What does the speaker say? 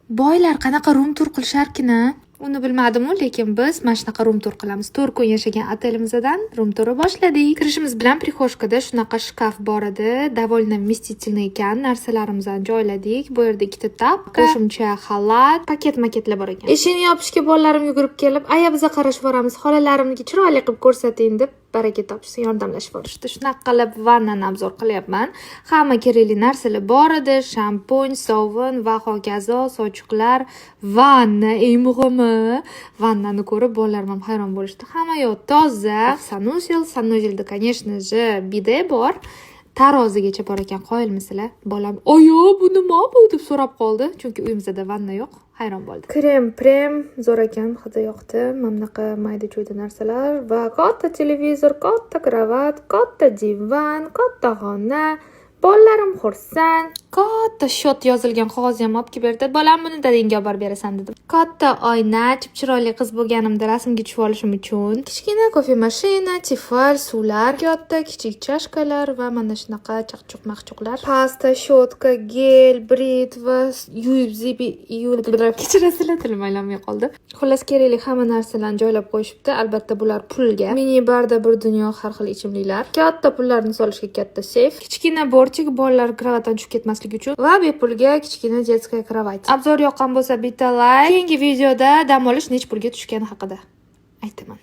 Boylar qanaqa room tur qilisharkina? Uni bilmadim-u, lekin biz mana shunaqa room tur qilamiz. 4 kun yashagan otelimizdan room turi boshladik. Kirishimiz bilan prixoshkada shunaqa shkaf bor edi. Довольно вместительный ekan. Narsalarimizni joyladik. Bu yerda ikkita tab, qo'shimcha xalat, paketlar bor ekan. Eshikni yopishga bolalarim yugurib kelib, "Aya, biza qarashib boramiz. Xolalarimniki chiroyli qilib ko'rsating" deb baraka topishsa yordamlashib borishdi. Shunaqa qilib vannani obzor qilyapman. Hamma kerakli narsalar bor edi: shampun, sovun va hokazo, sochiqlar, vanna, eng muhimi. Vannani ko'rib bolalarim ham hayron bo'lishdi. Hamma yoq toza. Sanusilda, конечно же, bide bor. Tarozigacha bor ekan. Qoyilmisizlar? Bolam, "Oyo, bu nima bu?" deb so'rab qoldi, chunki uyimizda vanna yo'q. Hayron bo'ldi. Prem zo'r ekan, hidi yoqdi. Mana bunaqa mayda-chuyda narsalar va katta televizor, katta kravat, katta divan, katta xona. Bolalarim xursand. Katta shot yozilgan qog'ozni ham olib kelib berdi. "Bolam, buni dadangga olib borib berasan" dedim. Katta oyna, chiroyli qiz bo'lganimda rasmga tushib olishim uchun. Kichkina kofe mashina, tifal, suvlar, katta kichik chashkalar va mana shunaqa chaqchuq-maqchuqlar. Pasta, shotka, gel, britva, kechirasizlar, tilim aylanmay qoldi. Xullas, kerakli hamma narsalarni joylab qo'yishibdi. Albatta, bular pulga. Mini barda bir dunyo har xil ichimliklar. Katta pullarni solishga katta seyf. Kichkina borchik, bolalar kravatdan tushib ketmasligi uchun va bepulga kichkina детская кровать. Obzor yoqqan bo'lsa bitta like. Keyingi videoda dam olish nech pulga tushgani haqida aytaman.